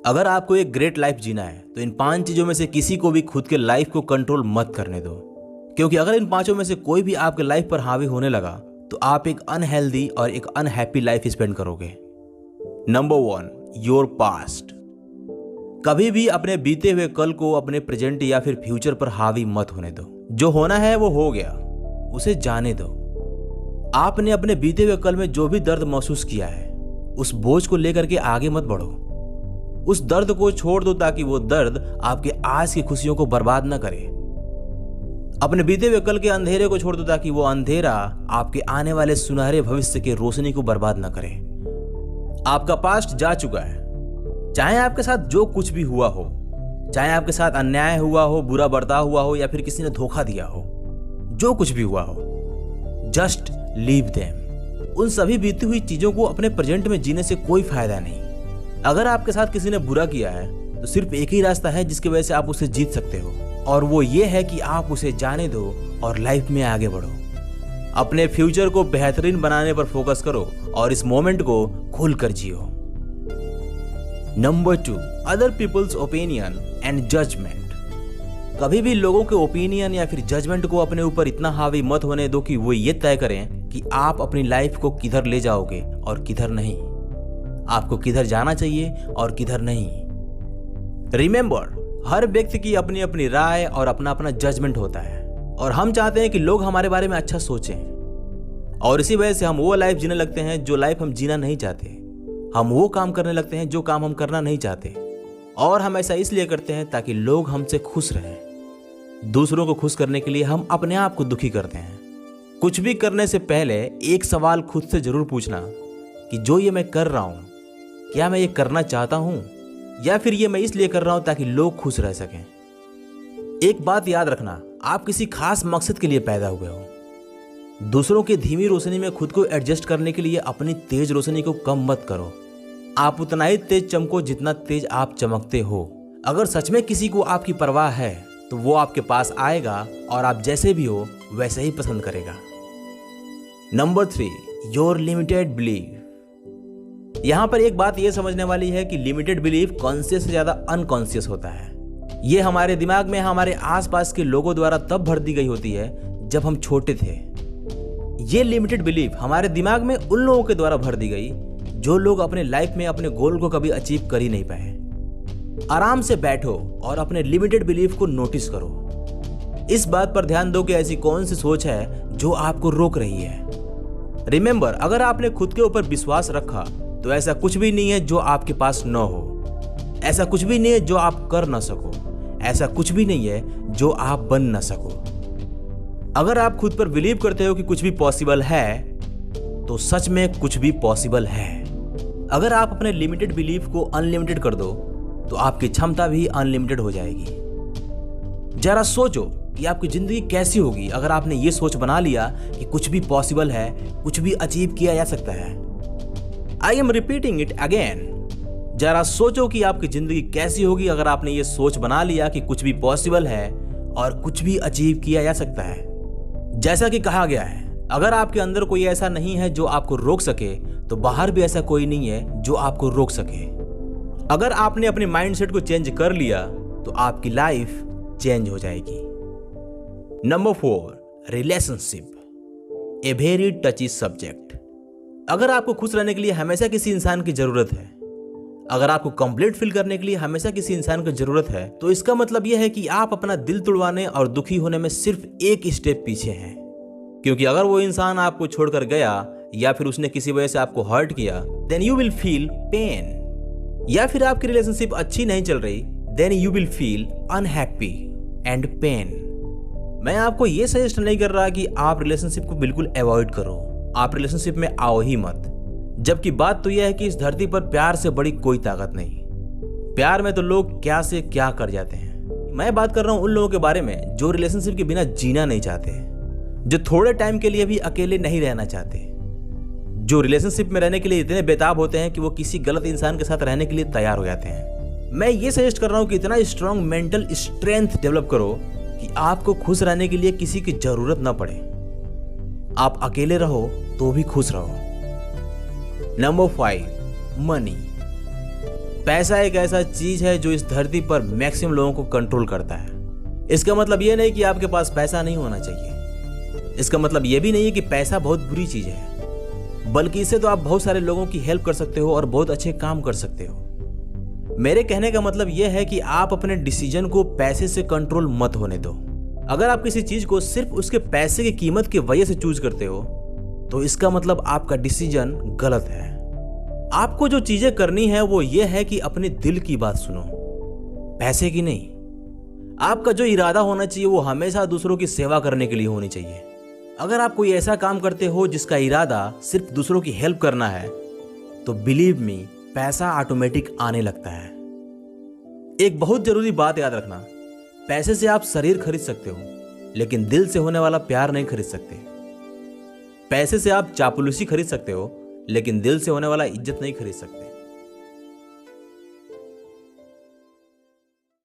अगर आपको एक ग्रेट लाइफ जीना है तो इन 5 चीज़ों में से किसी को भी खुद के लाइफ को कंट्रोल मत करने दो, क्योंकि अगर इन 5 में से कोई भी आपके लाइफ पर हावी होने लगा तो आप एक अनहेल्दी और एक अनहैप्पी लाइफ स्पेंड करोगे। Number 1, your past. कभी भी अपने बीते हुए कल को अपने प्रेजेंट या फिर फ्यूचर पर हावी मत होने दो। जो होना है वो हो गया, उसे जाने दो। आपने अपने बीते हुए कल में जो भी दर्द महसूस किया है उस बोझ को लेकर के आगे मत बढ़ो। उस दर्द को छोड़ दो ताकि वो दर्द आपके आज की खुशियों को बर्बाद न करे। अपने बीते हुए कल के अंधेरे को छोड़ दो ताकि वो अंधेरा आपके आने वाले सुनहरे भविष्य की रोशनी को बर्बाद न करे। आपका पास्ट जा चुका है। चाहे आपके साथ जो कुछ भी हुआ हो, चाहे आपके साथ अन्याय हुआ हो, बुरा बर्ताव हुआ हो या फिर किसी ने धोखा दिया हो, जो कुछ भी हुआ हो, जस्ट लीव देम। उन सभी बीती हुई चीजों को अपने प्रेजेंट में जीने से कोई फायदा नहीं। अगर आपके साथ किसी ने बुरा किया है तो सिर्फ एक ही रास्ता है जिसकी वजह से आप उसे जीत सकते हो, और वो ये है कि आप उसे जाने दो और लाइफ में आगे बढ़ो। अपने फ्यूचर को बेहतरीन बनाने पर फोकस करो और इस मोमेंट को खुलकर जियो। Number 2, other people's opinion and judgement. कभी भी लोगों के ओपिनियन या फिर जजमेंट को अपने ऊपर इतना हावी मत होने दो कि वो ये तय करें कि आप अपनी लाइफ को किधर ले जाओगे और किधर नहीं, आपको किधर जाना चाहिए और किधर नहीं। रिमेंबर, हर व्यक्ति की अपनी अपनी राय और अपना अपना जजमेंट होता है, और हम चाहते हैं कि लोग हमारे बारे में अच्छा सोचें, और इसी वजह से हम वो लाइफ जीने लगते हैं जो लाइफ हम जीना नहीं चाहते। हम वो काम करने लगते हैं जो काम हम करना नहीं चाहते, और हम ऐसा इसलिए करते हैं ताकि लोग हमसे खुश रहें। दूसरों को खुश करने के लिए हम अपने आप को दुखी करते हैं। कुछ भी करने से पहले एक सवाल खुद से जरूर पूछना कि जो ये मैं कर रहा हूं, क्या मैं ये करना चाहता हूं या फिर ये मैं इसलिए कर रहा हूं ताकि लोग खुश रह सकें। एक बात याद रखना, आप किसी खास मकसद के लिए पैदा हुए हो। दूसरों की धीमी रोशनी में खुद को एडजस्ट करने के लिए अपनी तेज रोशनी को कम मत करो। आप उतना ही तेज चमको जितना तेज आप चमकते हो। अगर सच में किसी को आपकी परवाह है तो वो आपके पास आएगा और आप जैसे भी हो वैसे ही पसंद करेगा। Number 3, your limited belief. यहां पर एक बात यह समझने वाली है कि लिमिटेड बिलीफ कॉन्शियस से ज्यादा अनकॉन्शियस होता है। यह हमारे दिमाग में हमारे आसपास के लोगों द्वारा तब भर दी गई होती है जब हम छोटे थे। यह लिमिटेड बिलीफ हमारे दिमाग में उन लोगों के द्वारा भर दी गई जो लोग अपने लाइफ में अपने गोल को कभी अचीव कर ही नहीं पाए। आराम से बैठो और अपने लिमिटेड बिलीफ को नोटिस करो। इस बात पर ध्यान दो कि ऐसी कौन सी सोच है जो आपको रोक रही है। रिमेंबर, अगर आपने खुद के ऊपर विश्वास रखा तो ऐसा कुछ भी नहीं है जो आपके पास न हो। ऐसा कुछ भी नहीं है जो आप कर ना सको। ऐसा कुछ भी नहीं है जो आप बन ना सको। अगर आप खुद पर बिलीव करते हो कि कुछ भी पॉसिबल है तो सच में कुछ भी पॉसिबल है। अगर आप अपने लिमिटेड बिलीफ को अनलिमिटेड कर दो तो आपकी क्षमता भी अनलिमिटेड हो जाएगी। जरा सोचो कि आपकी जिंदगी कैसी होगी अगर आपने ये सोच बना लिया कि कुछ भी पॉसिबल है, कुछ भी अचीव किया जा सकता है। I am repeating it again. जरा सोचो कि आपकी जिंदगी कैसी होगी अगर आपने ये सोच बना लिया कि कुछ भी पॉसिबल है और कुछ भी अचीव किया जा सकता है। जैसा कि कहा गया है, अगर आपके अंदर कोई ऐसा नहीं है जो आपको रोक सके तो बाहर भी ऐसा कोई नहीं है जो आपको रोक सके। अगर आपने अपने माइंडसेट को चेंज कर लिया तो आपकी लाइफ चेंज हो जाएगी। Number 4, relationship, a very टची subject. अगर आपको खुश रहने के लिए हमेशा किसी इंसान की जरूरत है, अगर आपको कंप्लीट फील करने के लिए हमेशा किसी इंसान की जरूरत है, तो इसका मतलब यह है कि आप अपना दिल तोड़वाने और दुखी होने में सिर्फ एक स्टेप पीछे हैं। क्योंकि अगर वो इंसान आपको छोड़कर गया या फिर उसने किसी वजह से आपको हर्ट किया, then you will feel pain. या फिर आपकी रिलेशनशिप अच्छी नहीं चल रही, then you will feel unhappy and pain. मैं आपको ये सजेस्ट नहीं कर रहा कि आप रिलेशनशिप को बिल्कुल अवॉइड करो। आप रिलेशनशिप में आओ ही मत। जबकि बात तो यह है कि इस धरती पर प्यार से बड़ी कोई ताकत नहीं। प्यार में तो लोग क्या से क्या कर जाते हैं। मैं बात कर रहा हूं उन लोगों के बारे में जो रिलेशनशिप के बिना जीना नहीं चाहते, जो थोड़े टाइम के लिए भी अकेले नहीं रहना चाहते, जो रिलेशनशिप में रहने के लिए इतने बेताब होते हैं कि वो किसी गलत इंसान के साथ रहने के लिए तैयार हो जाते हैं। मैं ये सजेस्ट कर रहा हूं कि इतना स्ट्रांग मेंटल स्ट्रेंथ डेवलप करो कि आपको खुश रहने के लिए किसी की जरूरत ना पड़े। आप अकेले रहो तो भी खुश रहो। Number 5, money. पैसा एक ऐसा चीज है जो इस धरती पर मैक्सिमम लोगों को कंट्रोल करता है। इसका मतलब ये नहीं कि आपके पास पैसा नहीं होना चाहिए। इसका मतलब ये भी नहीं है कि पैसा बहुत बुरी चीज है, बल्कि इससे तो आप बहुत सारे लोगों की हेल्प कर सकते हो और बहुत अच्छे काम कर सकते हो। मेरे कहने का मतलब यह है कि आप अपने डिसीजन को पैसे से कंट्रोल मत होने दो। अगर आप किसी चीज को सिर्फ उसके पैसे की कीमत की वजह से चूज करते हो तो इसका मतलब आपका डिसीजन गलत है। आपको जो चीजें करनी है वो ये है कि अपने दिल की बात सुनो, पैसे की नहीं। आपका जो इरादा होना चाहिए वो हमेशा दूसरों की सेवा करने के लिए होनी चाहिए। अगर आप कोई ऐसा काम करते हो जिसका इरादा सिर्फ दूसरों की हेल्प करना है तो बिलीव मी, पैसा ऑटोमेटिक आने लगता है। एक बहुत जरूरी बात याद रखना, पैसे से आप शरीर खरीद सकते हो लेकिन दिल से होने वाला प्यार नहीं खरीद सकते। पैसे से आप चापलूसी खरीद सकते हो लेकिन दिल से होने वाला इज्जत नहीं खरीद सकते।